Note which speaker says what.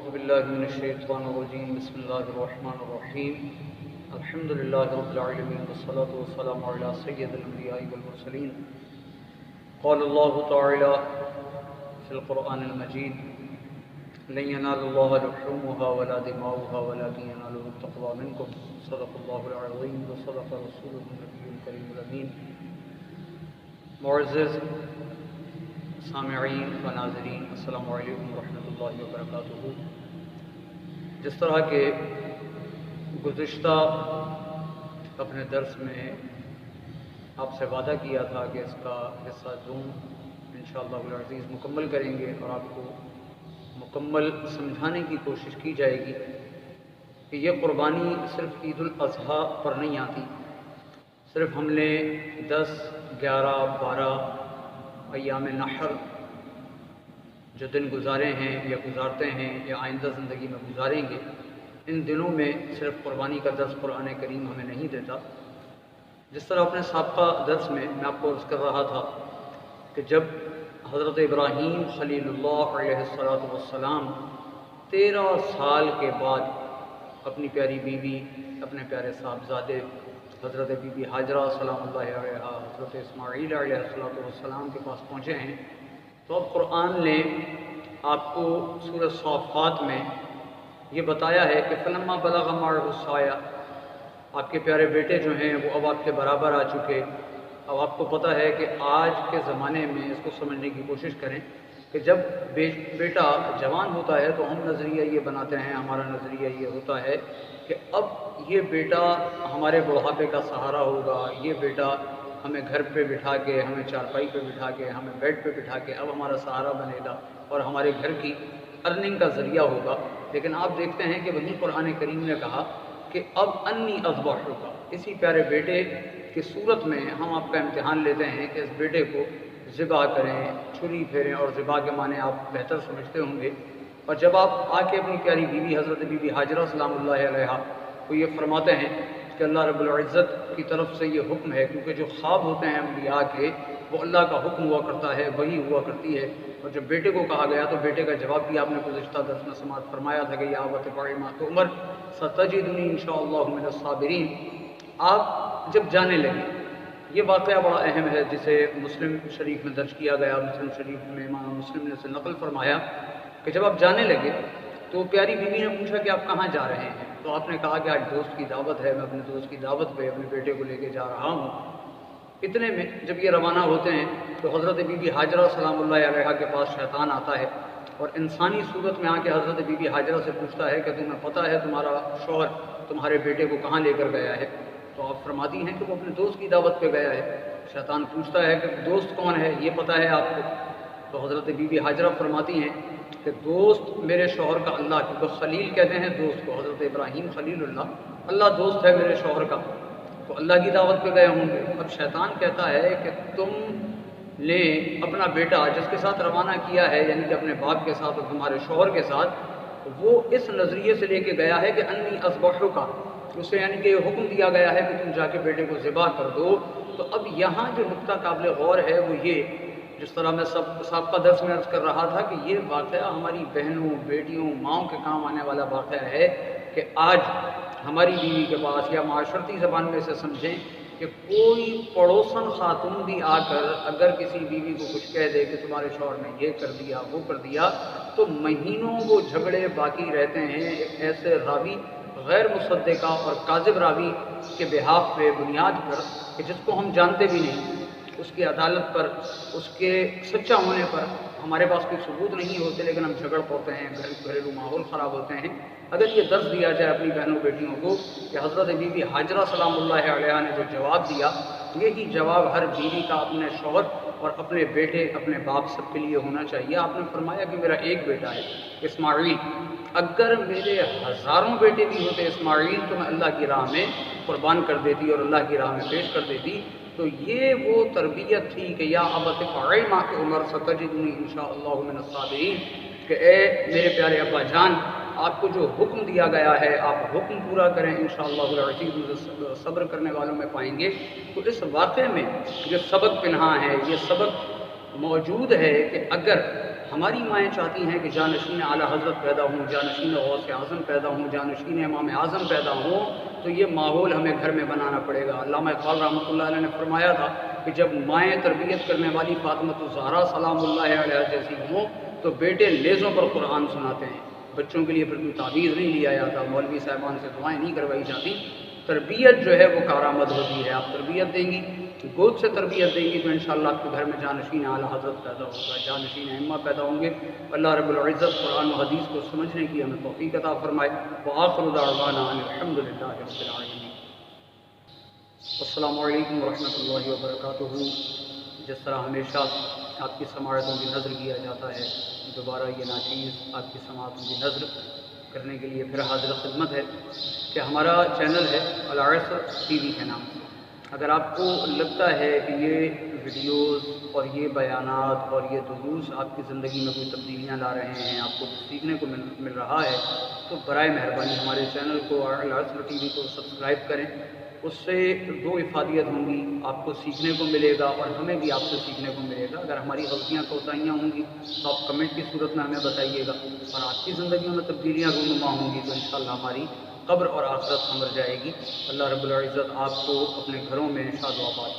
Speaker 1: أعوذ بالله من الشيطان الرجيم بسم الله الرحمن الرحيم الحمد لله رب العالمين والصلاة والسلام على سيد الأنبياء والمرسلين قال الله تعالى في القرآن المجيد لن ينال الله لحومها ولا دماؤها ولكن يناله التقوى منكم صدق الله العظيم وصدق رسوله النبي الكريم الأمين. معزز سامعین و ناظرین، السلام علیکم ورحمۃ اللہ وبرکاتہ. جس طرح کہ گزشتہ اپنے درس میں آپ سے وعدہ کیا تھا کہ اس کا حصہ دوم انشاءاللہ العزیز مکمل کریں گے اور آپ کو مکمل سمجھانے کی کوشش کی جائے گی کہ یہ قربانی صرف عید الاضحیٰ پر نہیں آتی. صرف ہم نے 10، 11، 12 ایام نحر جو دن گزارے ہیں یا گزارتے ہیں یا آئندہ زندگی میں گزاریں گے، ان دنوں میں صرف قربانی کا درس قرآن کریم ہمیں نہیں دیتا. جس طرح اپنے سابقہ درس میں آپ کو عرض کر رہا تھا کہ جب حضرت ابراہیم خلیل اللہ علیہ السلام 13 سال کے بعد اپنی پیاری بیوی، اپنے پیارے صاحبزادے حضرت بی بی حاجرہ سلام اللہ علیہا، حضرت اسماعیل علیہ السلام کے پاس پہنچے ہیں، تو اب قرآن نے آپ کو سورہ صافات میں یہ بتایا ہے کہ فلما بلغ معہ السعی، آپ کے پیارے بیٹے جو ہیں وہ اب آپ کے برابر آ چکے. اب آپ کو پتہ ہے کہ آج کے زمانے میں اس کو سمجھنے کی کوشش کریں کہ جب بیٹا جوان ہوتا ہے تو ہم نظریہ یہ بناتے ہیں، ہمارا نظریہ یہ ہوتا ہے کہ اب یہ بیٹا ہمارے بڑھاپے کا سہارا ہوگا، یہ بیٹا ہمیں گھر پہ بٹھا کے، ہمیں چارپائی پہ بٹھا کے، ہمیں بیڈ پہ بٹھا کے اب ہمارا سہارا بنے گا اور ہمارے گھر کی ارننگ کا ذریعہ ہوگا. لیکن آپ دیکھتے ہیں کہ وہیں قرآن کریم نے کہا کہ اب انی اذبح ہوگا. اسی پیارے بیٹے کی صورت میں ہم آپ کا امتحان لیتے ہیں کہ اس بیٹے کو ذبح کریں، چھری پھیریں، اور ذبح کے معنی آپ بہتر سمجھتے ہوں گے. اور جب آپ آ کے اپنی پیاری بیوی حضرت بی بی حاجرہ سلام اللہ علیہا کو یہ فرماتے ہیں کہ اللہ رب العزت کی طرف سے یہ حکم ہے، کیونکہ جو خواب ہوتے ہیں انبیاء کے وہ اللہ کا حکم ہوا کرتا ہے، وہی ہوا کرتی ہے. اور جب بیٹے کو کہا گیا تو بیٹے کا جواب بھی آپ نے گزشتہ درس میں سماعت فرمایا تھا کہ یا ابت افعل ما تؤمر ستجدنی انشاءاللہ من الصابرین. آپ جب جانے لگے، یہ واقعہ بڑا اہم ہے جسے مسلم شریف میں درج کیا گیا. مسلم شریف میں امام مسلم نے اسے نقل فرمایا کہ جب آپ جانے لگے تو پیاری بیوی نے پوچھا کہ آپ کہاں جا رہے ہیں؟ تو آپ نے کہا کہ آج دوست کی دعوت ہے، میں اپنے دوست کی دعوت پہ اپنے بیٹے کو لے کے جا رہا ہوں. اتنے میں جب یہ روانہ ہوتے ہیں تو حضرت بی بی حاجرہ سلام اللہ علیہا کے پاس شیطان آتا ہے اور انسانی صورت میں آ کے حضرت بی بی حاجرہ سے پوچھتا ہے کہ تمہیں پتہ ہے تمہارا شوہر تمہارے بیٹے کو کہاں لے کر گیا ہے؟ تو آپ فرماتی ہیں کہ وہ اپنے دوست کی دعوت پہ گیا ہے. شیطان پوچھتا ہے کہ دوست کون ہے، یہ پتہ ہے آپ کو؟ تو حضرت بی بی حاجرہ فرماتی ہیں کہ دوست میرے شوہر کا اللہ، کیونکہ خلیل کہتے ہیں دوست کو، حضرت ابراہیم خلیل اللہ دوست ہے میرے شوہر کا، تو اللہ کی دعوت پہ گئے ہوں گے. اب شیطان کہتا ہے کہ تم نے اپنا بیٹا جس کے ساتھ روانہ کیا ہے، یعنی کہ اپنے باپ کے ساتھ اور تمہارے شوہر کے ساتھ، وہ اس نظریے سے لے کے گیا ہے کہ انی اذبحک، اسے یعنی کہ یہ حکم دیا گیا ہے کہ تم جا کے بیٹے کو ذبح کر دو. تو اب یہاں جو نقطہ قابل غور ہے وہ یہ، جس طرح میں سابقہ درس میں عرض کر رہا تھا کہ یہ واقعہ ہماری بہنوں، بیٹیوں، ماؤں کے کام آنے والا واقعہ ہے کہ آج ہماری بیوی کے پاس، یا معاشرتی زبان میں اسے سمجھیں کہ کوئی پڑوسن خاتون بھی آ کر اگر کسی بیوی کو کچھ کہہ دے کہ تمہارے شوہر نے یہ کر دیا وہ کر دیا، تو مہینوں وہ جھگڑے باقی رہتے ہیں ایک ایسے راوی، غیر مصدقہ اور کاذب راوی کے بحاف پہ، بنیاد پر، کہ جس کو ہم جانتے بھی نہیں، اس کی عدالت پر، اس کے سچا ہونے پر ہمارے پاس کوئی ثبوت نہیں ہوتے، لیکن ہم جھگڑ پڑتے ہیں، گھریلو ماحول خراب ہوتے ہیں. اگر یہ درس دیا جائے اپنی بہنوں بیٹیوں کو کہ حضرت بی بی حاجرہ سلام اللہ علیہا نے جو جواب دیا، یہی جواب ہر بیوی کا اپنے شوہر اور اپنے بیٹے، اپنے باپ سب کے لیے ہونا چاہیے. آپ نے فرمایا کہ میرا ایک بیٹا ہے اسماعیل، اگر میرے ہزاروں بیٹے بھی ہوتے اسماعیل تو میں اللہ کی راہ میں قربان کر دیتی اور اللہ کی راہ میں پیش کر دیتی. تو یہ وہ تربیت تھی کہ یا ابت افعل ما تؤمر ستجدنی انشاءاللہ من الصابرین، کہ اے میرے پیارے ابا جان، آپ کو جو حکم دیا گیا ہے آپ حکم پورا کریں، انشاءاللہ العزیز صبر کرنے والوں میں پائیں گے. تو اس واقعے میں جو سبق پنہاں ہے، یہ سبق موجود ہے کہ اگر ہماری مائیں چاہتی ہیں کہ جانشین اعلیٰ حضرت پیدا ہوں، جانشین غوث اعظم پیدا ہوں، جانشین امام اعظم پیدا ہوں، تو یہ ماحول ہمیں گھر میں بنانا پڑے گا۔ علامہ اقبال رحمۃ اللہ علیہ نے فرمایا تھا کہ جب مائیں تربیت کرنے والی فاطمۃ الزہرا سلام اللہ علیہ جیسی ہوں تو بیٹے نیزوں پر قرآن سناتے ہیں۔ بچوں کے لیے پھر کوئی تعویذ نہیں لیا جاتا، مولوی صاحبان سے دعائیں نہیں کروائی جاتی، تربیت جو ہے وہ کارآمد ہوتی ہے۔ آپ تربیت دیں گی، گود سے تربیت دیں گی تو انشاءاللہ آپ کے گھر میں جانشین اعلیٰ حضرت پیدا ہوگا، جانشین ائمہ پیدا ہوں گے۔ اللہ رب العزت قرآن و حدیث کو سمجھنے کی ہمیں توفیق عطا فرمائے۔ وآخر دعوانا ان الحمد للہ رب العالمین۔ السلام علیکم ورحمۃ اللہ وبرکاتہ۔ جس طرح ہمیشہ آپ کی سماعتوں کی نظر کیا جاتا ہے، دوبارہ یہ ناچیز آپ کی سماعتوں کی نظر کرنے کے لیے پھر حاضر خدمت ہے کہ ہمارا چینل ہے العصر ٹی وی کے نام سے۔ اگر آپ کو لگتا ہے کہ یہ ویڈیوز اور یہ بیانات اور یہ دروس آپ کی زندگی میں کوئی تبدیلیاں لا رہے ہیں، آپ کو کچھ سیکھنے کو مل رہا ہے، تو برائے مہربانی ہمارے چینل کو العصر ٹی وی کو سبسکرائب کریں۔ اس سے دو افادیت ہوں گی، آپ کو سیکھنے کو ملے گا اور ہمیں بھی آپ سے سیکھنے کو ملے گا۔ اگر ہماری غلطیاں کوتاہیاں ہوں گی تو آپ کمنٹ کی صورت میں ہمیں بتائیے گا، اور آپ کی زندگیوں میں تبدیلیاں رونما ہوں گی تو انشاءاللہ ہماری قبر اور آخرت سنور جائے گی۔ اللہ رب العزت آپ کو اپنے گھروں میں شاد و آباد